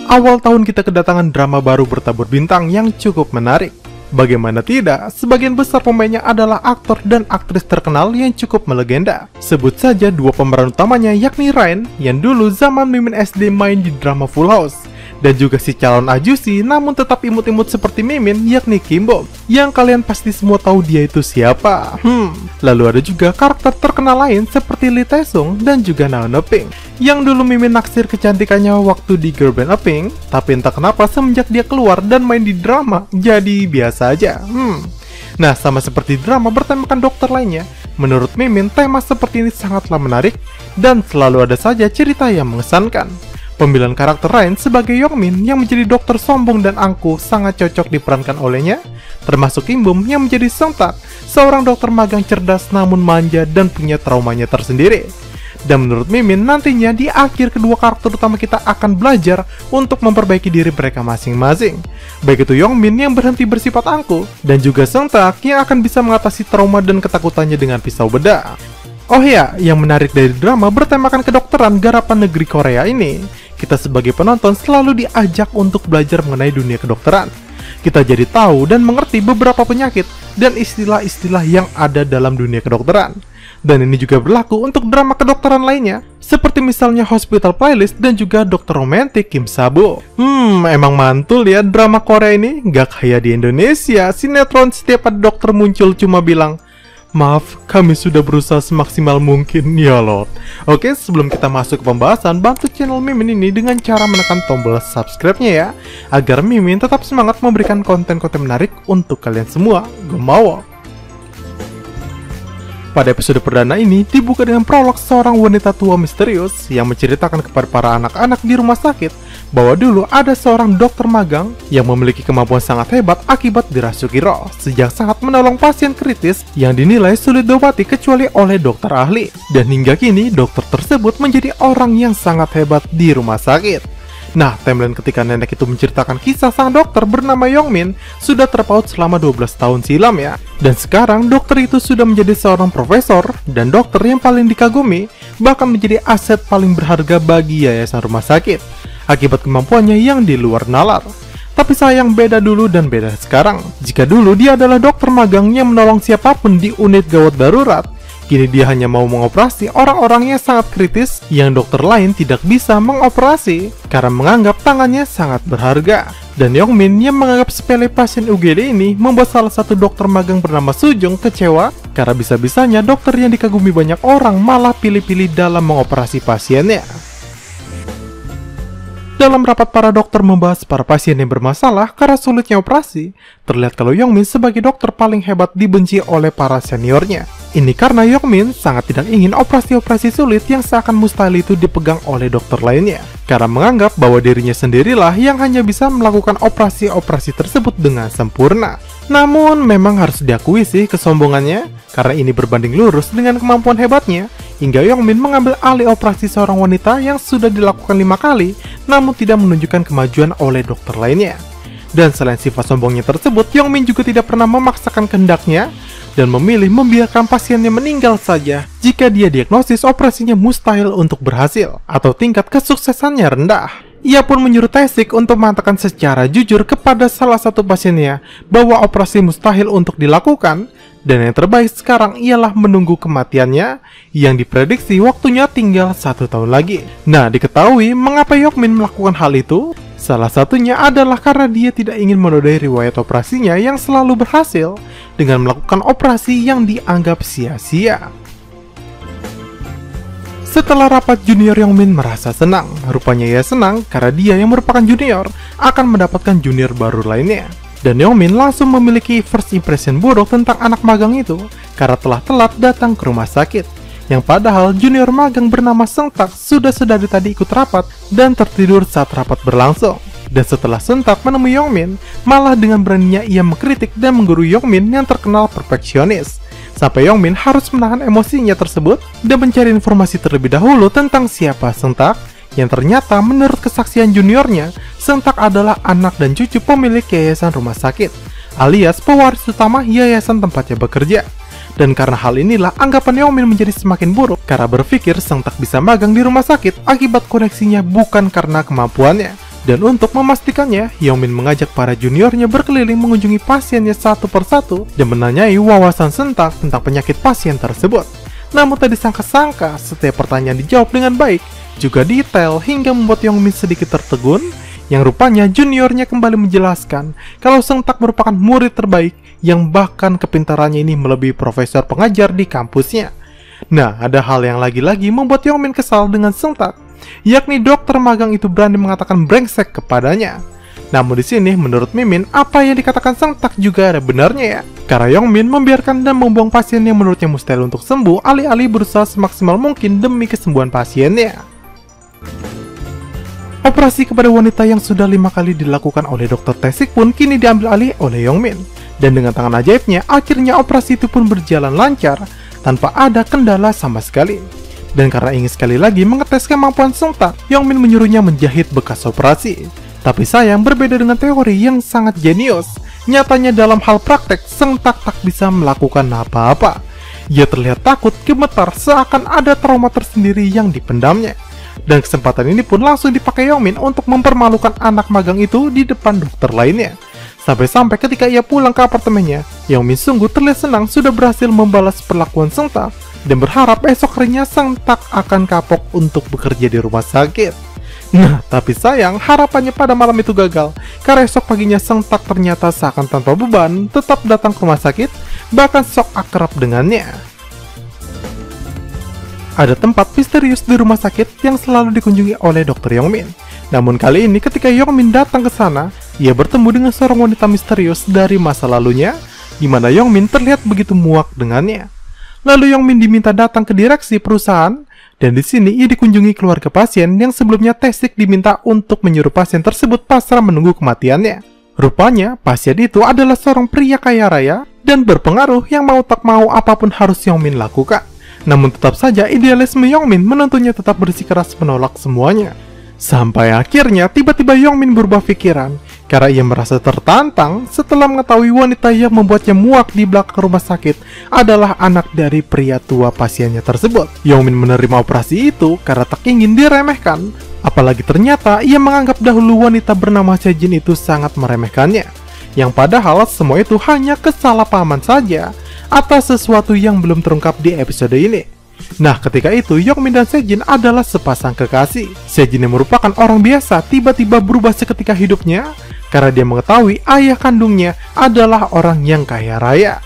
Awal tahun kita kedatangan drama baru bertabur bintang yang cukup menarik. Bagaimana tidak, sebagian besar pemainnya adalah aktor dan aktris terkenal yang cukup melegenda. Sebut saja dua pemeran utamanya yakni Ryan yang dulu zaman Mimin SD main di drama Full House, dan juga si calon ajusi namun tetap imut-imut seperti Mimin yakni Kimbo, yang kalian pasti semua tahu dia itu siapa. Lalu ada juga karakter terkenal lain seperti Lee Tae-sung dan juga Naona Pink, yang dulu Mimin naksir kecantikannya waktu di Girl Band Pink, tapi entah kenapa semenjak dia keluar dan main di drama jadi biasa aja. Nah, sama seperti drama bertemakan dokter lainnya, menurut Mimin tema seperti ini sangatlah menarik dan selalu ada saja cerita yang mengesankan. Pemilihan karakter Ryan sebagai Yongmin yang menjadi dokter sombong dan angkuh sangat cocok diperankan olehnya, termasuk Kim Bum yang menjadi Seungtak, seorang dokter magang cerdas namun manja dan punya traumanya tersendiri. Dan menurut Mimin, nantinya di akhir kedua karakter utama kita akan belajar untuk memperbaiki diri mereka masing-masing. Baik itu Yongmin yang berhenti bersifat angkuh, dan juga Seungtak yang akan bisa mengatasi trauma dan ketakutannya dengan pisau bedah. Oh ya, yang menarik dari drama bertemakan kedokteran garapan negeri Korea ini, kita sebagai penonton selalu diajak untuk belajar mengenai dunia kedokteran. Kita jadi tahu dan mengerti beberapa penyakit dan istilah-istilah yang ada dalam dunia kedokteran. Dan ini juga berlaku untuk drama kedokteran lainnya, seperti misalnya Hospital Playlist dan juga Dokter Romantik Kim Sa-bo. Emang mantul ya drama Korea ini, gak kayak di Indonesia, sinetron setiap ada dokter muncul cuma bilang, "Maaf, kami sudah berusaha semaksimal mungkin, ya Lord." Oke, sebelum kita masuk ke pembahasan, bantu channel Mimin ini dengan cara menekan tombol subscribe-nya ya, agar Mimin tetap semangat memberikan konten-konten menarik untuk kalian semua. Gomawo. Pada episode perdana ini dibuka dengan prolog seorang wanita tua misterius yang menceritakan kepada para anak-anak di rumah sakit bahwa dulu ada seorang dokter magang yang memiliki kemampuan sangat hebat akibat dirasuki roh, sejak sangat menolong pasien kritis yang dinilai sulit diobati kecuali oleh dokter ahli. Dan hingga kini dokter tersebut menjadi orang yang sangat hebat di rumah sakit. Nah, timeline ketika nenek itu menceritakan kisah sang dokter bernama Yongmin sudah terpaut selama 12 tahun silam ya. Dan sekarang dokter itu sudah menjadi seorang profesor dan dokter yang paling dikagumi, bahkan menjadi aset paling berharga bagi yayasan rumah sakit akibat kemampuannya yang di luar nalar. Tapi sayang, beda dulu dan beda sekarang. Jika dulu dia adalah dokter magang yang menolong siapapun di unit gawat darurat, kini dia hanya mau mengoperasi orang-orang yang sangat kritis yang dokter lain tidak bisa mengoperasi karena menganggap tangannya sangat berharga. Dan Yongmin yang menganggap sepele pasien UGD ini membuat salah satu dokter magang bernama Sujung kecewa karena bisa-bisanya dokter yang dikagumi banyak orang malah pilih-pilih dalam mengoperasi pasiennya. Dalam rapat para dokter membahas para pasien yang bermasalah karena sulitnya operasi, terlihat kalau Yongmin sebagai dokter paling hebat dibenci oleh para seniornya. Ini karena Yongmin sangat tidak ingin operasi-operasi sulit yang seakan mustahil itu dipegang oleh dokter lainnya, karena menganggap bahwa dirinya sendirilah yang hanya bisa melakukan operasi-operasi tersebut dengan sempurna. Namun memang harus diakui sih kesombongannya, karena ini berbanding lurus dengan kemampuan hebatnya, hingga Yongmin mengambil alih operasi seorang wanita yang sudah dilakukan 5 kali, namun tidak menunjukkan kemajuan oleh dokter lainnya. Dan selain sifat sombongnya tersebut, Yongmin juga tidak pernah memaksakan kehendaknya, dan memilih membiarkan pasiennya meninggal saja jika dia diagnosis operasinya mustahil untuk berhasil, atau tingkat kesuksesannya rendah. Ia pun menyuruh Tae-sik untuk mengatakan secara jujur kepada salah satu pasiennya bahwa operasi mustahil untuk dilakukan, dan yang terbaik sekarang ialah menunggu kematiannya yang diprediksi waktunya tinggal 1 tahun lagi. Nah, diketahui mengapa Yongmin melakukan hal itu? Salah satunya adalah karena dia tidak ingin menodai riwayat operasinya yang selalu berhasil dengan melakukan operasi yang dianggap sia-sia. Setelah rapat, junior Yongmin merasa senang. Rupanya ia senang karena dia yang merupakan junior akan mendapatkan junior baru lainnya. Dan Yongmin langsung memiliki first impression buruk tentang anak magang itu karena telah telat datang ke rumah sakit. Yang padahal junior magang bernama Seungtak sudah sedari tadi ikut rapat dan tertidur saat rapat berlangsung. Dan setelah Seungtak menemui Yongmin, malah dengan beraninya ia mengkritik dan menggurui Yongmin yang terkenal perfeksionis. Sampai Yongmin harus menahan emosinya tersebut dan mencari informasi terlebih dahulu tentang siapa Seungtak, yang ternyata menurut kesaksian juniornya, Seungtak adalah anak dan cucu pemilik yayasan rumah sakit, alias pewaris utama yayasan tempatnya bekerja. Dan karena hal inilah anggapan Yongmin menjadi semakin buruk karena berpikir Seungtak bisa magang di rumah sakit akibat koneksinya bukan karena kemampuannya. Dan untuk memastikannya, Yongmin mengajak para juniornya berkeliling mengunjungi pasiennya satu persatu dan menanyai wawasan Sentak tentang penyakit pasien tersebut. Namun tak disangka-sangka, setiap pertanyaan dijawab dengan baik, juga detail hingga membuat Yongmin sedikit tertegun, yang rupanya juniornya kembali menjelaskan kalau Sentak merupakan murid terbaik yang bahkan kepintarannya ini melebihi profesor pengajar di kampusnya. Nah, ada hal yang lagi-lagi membuat Yongmin kesal dengan Sentak, yakni dokter magang itu berani mengatakan brengsek kepadanya. Namun di sini menurut Mimin, apa yang dikatakan Sentak juga ada benarnya ya. Karena Yongmin membiarkan dan membuang pasien yang menurutnya mustahil untuk sembuh, alih-alih berusaha semaksimal mungkin demi kesembuhan pasiennya. Operasi kepada wanita yang sudah 5 kali dilakukan oleh Dr. Taesik pun kini diambil alih oleh Yongmin. Dan dengan tangan ajaibnya, akhirnya operasi itu pun berjalan lancar tanpa ada kendala sama sekali. Dan karena ingin sekali lagi mengetes kemampuan Sentak, Yongmin menyuruhnya menjahit bekas operasi. Tapi sayang, berbeda dengan teori yang sangat jenius, nyatanya dalam hal praktek, Sentak tak bisa melakukan apa-apa. Ia terlihat takut, gemetar, seakan ada trauma tersendiri yang dipendamnya. Dan kesempatan ini pun langsung dipakai Yongmin untuk mempermalukan anak magang itu di depan dokter lainnya. Sampai-sampai ketika ia pulang ke apartemennya, Yongmin sungguh terlihat senang sudah berhasil membalas perlakuan Sentak dan berharap esok harinya Sentak akan kapok untuk bekerja di rumah sakit. Nah, tapi sayang harapannya pada malam itu gagal, karena esok paginya Sentak ternyata seakan tanpa beban tetap datang ke rumah sakit, bahkan sok akrab dengannya. Ada tempat misterius di rumah sakit yang selalu dikunjungi oleh Dr. Yongmin. Namun kali ini ketika Yongmin datang ke sana, ia bertemu dengan seorang wanita misterius dari masa lalunya, di mana Yongmin terlihat begitu muak dengannya. Lalu Yongmin diminta datang ke direksi perusahaan, dan di sini ia dikunjungi keluarga pasien yang sebelumnya Taesik diminta untuk menyuruh pasien tersebut pasrah menunggu kematiannya. Rupanya pasien itu adalah seorang pria kaya raya dan berpengaruh yang mau tak mau apapun harus Yongmin lakukan. Namun tetap saja idealisme Yongmin menentunya tetap bersikeras menolak semuanya. Sampai akhirnya tiba-tiba Yongmin berubah pikiran karena ia merasa tertantang setelah mengetahui wanita yang membuatnya muak di belakang rumah sakit adalah anak dari pria tua pasiennya tersebut. Yongmin menerima operasi itu karena tak ingin diremehkan, apalagi ternyata ia menganggap dahulu wanita bernama Sejin itu sangat meremehkannya, yang padahal semua itu hanya kesalahpahaman saja atas sesuatu yang belum terungkap di episode ini. Nah, ketika itu Yongmin dan Sejin adalah sepasang kekasih. Sejin yang merupakan orang biasa tiba-tiba berubah seketika hidupnya karena dia mengetahui ayah kandungnya adalah orang yang kaya raya.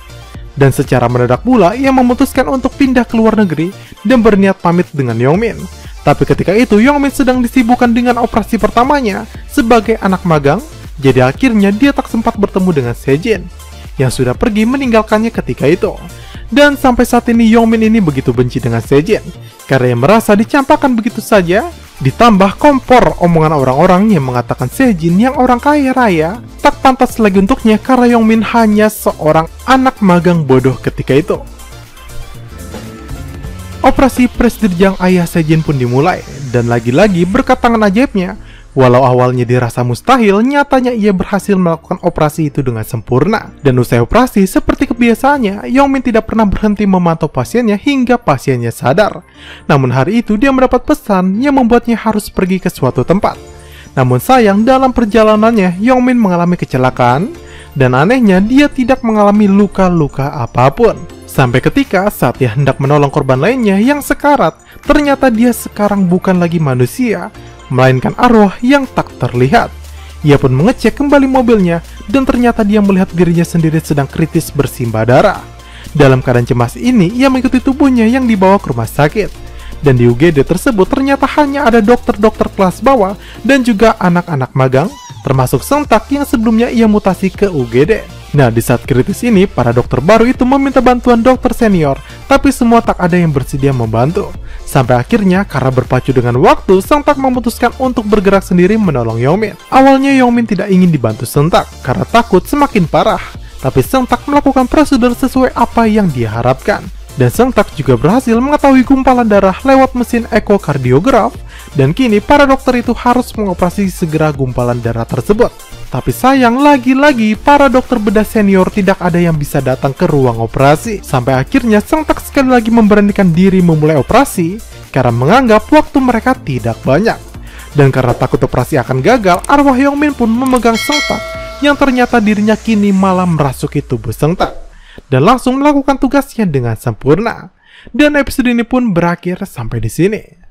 Dan secara mendadak pula ia memutuskan untuk pindah ke luar negeri dan berniat pamit dengan Yongmin. Tapi ketika itu Yongmin sedang disibukkan dengan operasi pertamanya sebagai anak magang, jadi akhirnya dia tak sempat bertemu dengan Sejin yang sudah pergi meninggalkannya ketika itu. Dan sampai saat ini Yongmin ini begitu benci dengan Sejin karena ia merasa dicampakkan begitu saja. Ditambah kompor omongan orang-orang yang mengatakan Sejin yang orang kaya raya tak pantas lagi untuknya karena Yongmin hanya seorang anak magang bodoh ketika itu. Operasi Presdirjang ayah Sejin pun dimulai, dan lagi-lagi berkat tangan ajaibnya, walau awalnya dirasa mustahil, nyatanya ia berhasil melakukan operasi itu dengan sempurna. Dan usai operasi, seperti kebiasaannya, Yongmin tidak pernah berhenti memantau pasiennya hingga pasiennya sadar. Namun hari itu dia mendapat pesan yang membuatnya harus pergi ke suatu tempat. Namun sayang, dalam perjalanannya, Yongmin mengalami kecelakaan, dan anehnya dia tidak mengalami luka-luka apapun. Sampai ketika saat dia hendak menolong korban lainnya yang sekarat, ternyata dia sekarang bukan lagi manusia, melainkan arwah yang tak terlihat. Ia pun mengecek kembali mobilnya dan ternyata dia melihat dirinya sendiri sedang kritis bersimbah darah. Dalam keadaan cemas ini, ia mengikuti tubuhnya yang dibawa ke rumah sakit. Dan di UGD tersebut ternyata hanya ada dokter-dokter kelas bawah dan juga anak-anak magang, termasuk Sentak yang sebelumnya ia mutasi ke UGD. Nah, di saat kritis ini, para dokter baru itu meminta bantuan dokter senior, tapi semua tak ada yang bersedia membantu. Sampai akhirnya, karena berpacu dengan waktu, Sentak memutuskan untuk bergerak sendiri menolong Yongmin. Awalnya Yongmin tidak ingin dibantu Sentak, karena takut semakin parah. Tapi Sentak melakukan prosedur sesuai apa yang dia harapkan. Dan Sentak juga berhasil mengetahui gumpalan darah lewat mesin ekokardiograf, dan kini para dokter itu harus mengoperasi segera gumpalan darah tersebut. Tapi sayang, lagi-lagi para dokter bedah senior tidak ada yang bisa datang ke ruang operasi. Sampai akhirnya Sentak sekali lagi memberanikan diri memulai operasi karena menganggap waktu mereka tidak banyak. Dan karena takut operasi akan gagal, arwah Yongmin pun memegang Sengtak, yang ternyata dirinya kini malah merasuki tubuh Sengtak, dan langsung melakukan tugasnya dengan sempurna. Dan episode ini pun berakhir sampai di sini.